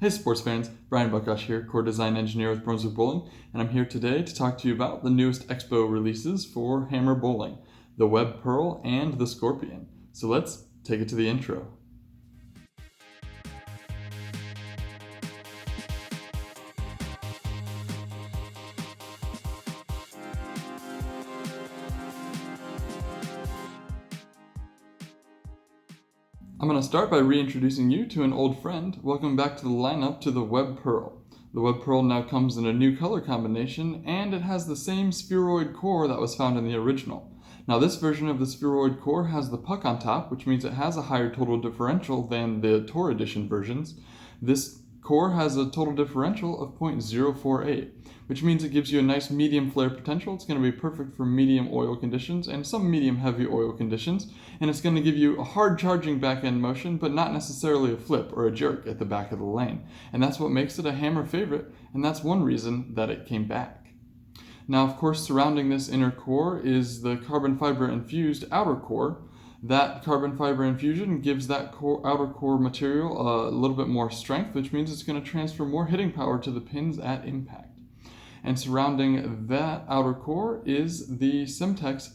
Hey sports fans, Brian Buckosh here, core design engineer with Brunswick Bowling, and I'm here today to talk to you about the newest Expo releases for Hammer Bowling, the Web Pearl and the Scorpion. So let's take it to the intro. I'm going to start by reintroducing you to an old friend. Welcome back to the lineup to the Web Pearl. The Web Pearl now comes in a new color combination, and it has the same spheroid core that was found in the original. Now this version of the spheroid core has the puck on top, which means it has a higher total differential than the Tour Edition versions. This core has a total differential of 0.048, which means it gives you a nice medium flare potential. It's going to be perfect for medium oil conditions and some medium heavy oil conditions, and it's going to give you a hard charging back end motion, but not necessarily a flip or a jerk at the back of the lane. And that's what makes it a Hammer favorite, and that's one reason that it came back. Now, of course, surrounding this inner core is the carbon fiber infused outer core. That carbon fiber infusion gives that outer core material a little bit more strength, which means it's going to transfer more hitting power to the pins at impact. And surrounding that outer core is the Simtex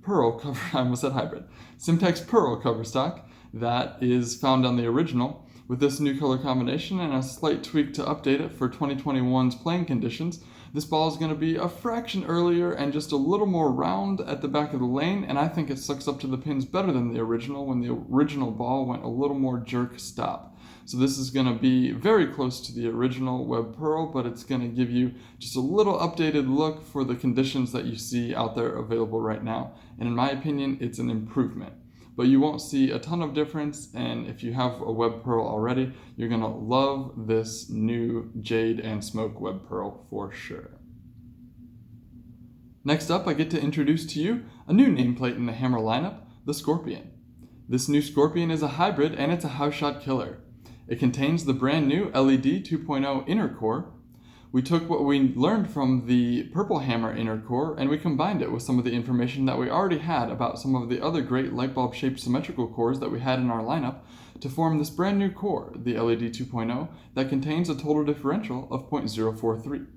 Pearl cover, I almost said hybrid, Simtex Pearl cover stock that is found on the original. With this new color combination and a slight tweak to update it for 2021's playing conditions, this ball is going to be a fraction earlier and just a little more round at the back of the lane, and I think it sucks up to the pins better than the original when the original ball went a little more jerk stop. So this is going to be very close to the original Web Pearl, but it's going to give you just a little updated look for the conditions that you see out there available right now. And in my opinion, it's an improvement. But you won't see a ton of difference, and if you have a Web Pearl already, you're going to love this new Jade and Smoke Web Pearl for sure. Next up, I get to introduce to you a new nameplate in the Hammer lineup, the Scorpion. This new Scorpion is a hybrid, and it's a house shot killer. It contains the brand new LED 2.0 inner core. We took what we learned from the Purple Hammer inner core and we combined it with some of the information that we already had about some of the other great light bulb shaped symmetrical cores that we had in our lineup to form this brand new core, the LED 2.0, that contains a total differential of 0.043.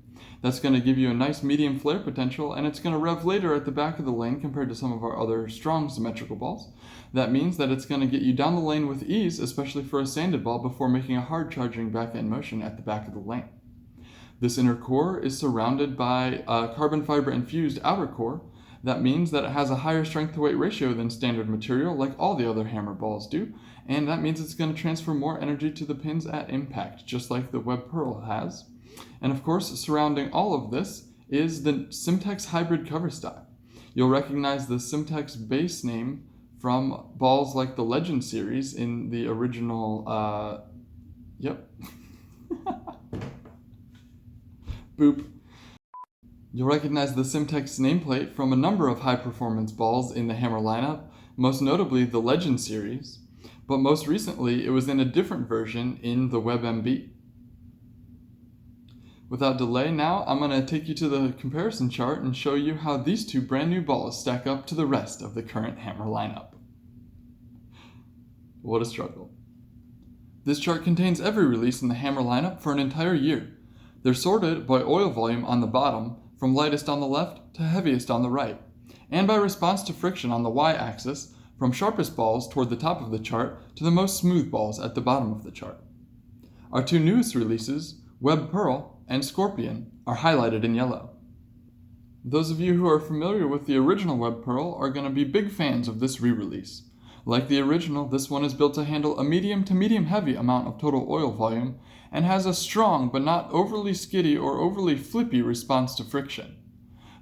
That's going to give you a nice medium flare potential, and it's going to rev later at the back of the lane compared to some of our other strong symmetrical balls. That means that it's going to get you down the lane with ease, especially for a sanded ball, before making a hard charging back end motion at the back of the lane. This inner core is surrounded by a carbon fiber infused outer core. That means that it has a higher strength to weight ratio than standard material, like all the other Hammer balls do, and that means it's going to transfer more energy to the pins at impact, just like the Web Pearl has. And of course, surrounding all of this is the Simtex hybrid cover stock. You'll recognize the Simtex base name from balls like the Legend series in the original, Boop. You'll recognize the Simtex nameplate from a number of high-performance balls in the Hammer lineup, most notably the Legend series, but most recently it was in a different version in the WebMB. Without delay now, I'm going to take you to the comparison chart and show you how these two brand new balls stack up to the rest of the current Hammer lineup. What a struggle. This chart contains every release in the Hammer lineup for an entire year. They're sorted by oil volume on the bottom, from lightest on the left to heaviest on the right, and by response to friction on the y-axis, from sharpest balls toward the top of the chart to the most smooth balls at the bottom of the chart. Our two newest releases, Web Pearl and Scorpion, are highlighted in yellow. Those of you who are familiar with the original Web Pearl are going to be big fans of this re-release. Like the original, this one is built to handle a medium to medium heavy amount of total oil volume and has a strong but not overly skiddy or overly flippy response to friction.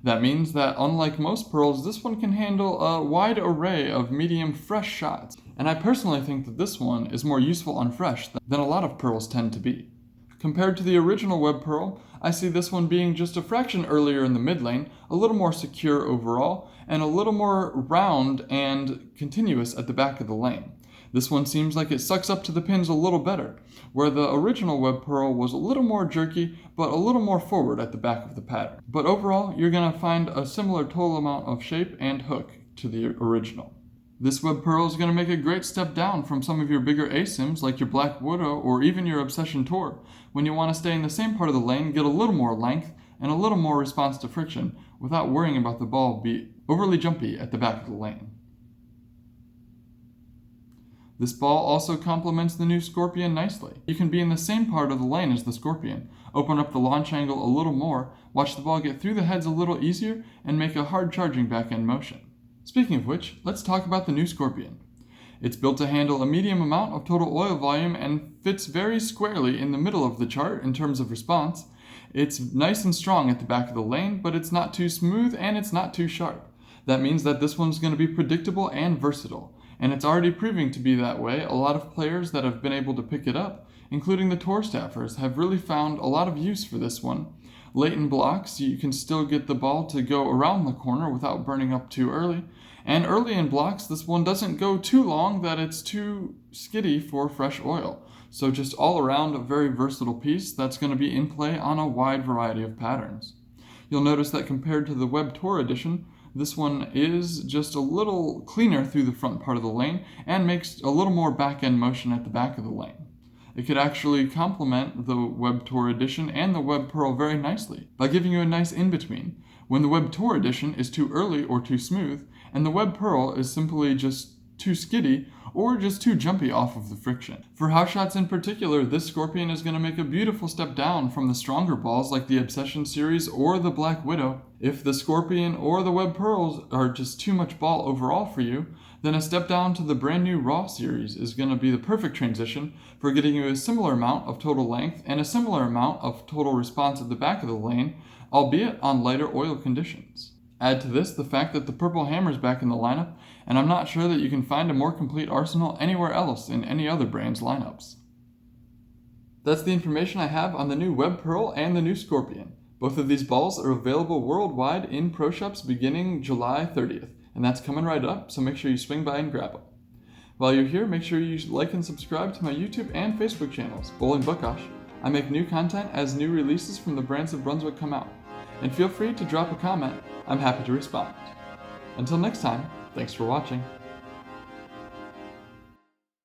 That means that unlike most pearls, this one can handle a wide array of medium fresh shots, and I personally think that this one is more useful on fresh than a lot of pearls tend to be. Compared to the original Web Pearl, I see this one being just a fraction earlier in the mid lane, a little more secure overall, and a little more round and continuous at the back of the lane. This one seems like it sucks up to the pins a little better, where the original Web Pearl was a little more jerky, but a little more forward at the back of the pattern. But overall, you're going to find a similar total amount of shape and hook to the original. This web pearl is going to make a great step down from some of your bigger ASIMs like your Black Widow or even your Obsession Tour, when you want to stay in the same part of the lane, get a little more length and a little more response to friction without worrying about the ball being overly jumpy at the back of the lane. This ball also complements the new Scorpion nicely. You can be in the same part of the lane as the Scorpion, open up the launch angle a little more, watch the ball get through the heads a little easier, and make a hard charging back-end motion. Speaking of which, let's talk about the new Scorpion. It's built to handle a medium amount of total oil volume and fits very squarely in the middle of the chart in terms of response. It's nice and strong at the back of the lane, but it's not too smooth and it's not too sharp. That means that this one's going to be predictable and versatile, and it's already proving to be that way. A lot of players that have been able to pick it up, including the tour staffers, have really found a lot of use for this one. Late in blocks, you can still get the ball to go around the corner without burning up too early. And early in blocks, this one doesn't go too long that it's too skiddy for fresh oil. So just all around a very versatile piece that's going to be in play on a wide variety of patterns. You'll notice that compared to the Web Tour Edition, this one is just a little cleaner through the front part of the lane and makes a little more back-end motion at the back of the lane. It could actually complement the Web Tour Edition and the Web Pearl very nicely by giving you a nice in-between, when the Web Tour Edition is too early or too smooth, and the Web Pearl is simply just too skiddy or just too jumpy off of the friction. For house shots in particular, this Scorpion is going to make a beautiful step down from the stronger balls like the Obsession series or the Black Widow. If the Scorpion or the Web Pearls are just too much ball overall for you, then a step down to the brand new Raw series is going to be the perfect transition for getting you a similar amount of total length and a similar amount of total response at the back of the lane, albeit on lighter oil conditions. Add to this the fact that the Purple Hammer's back in the lineup, and I'm not sure that you can find a more complete arsenal anywhere else in any other brand's lineups. That's the information I have on the new Web Pearl and the new Scorpion. Both of these balls are available worldwide in pro shops beginning July 30th, and that's coming right up, so make sure you swing by and grab them. While you're here, make sure you like and subscribe to my YouTube and Facebook channels, Bowling Buckosh. I make new content as new releases from the brands of Brunswick come out. And feel free to drop a comment, I'm happy to respond. Until next time, thanks for watching.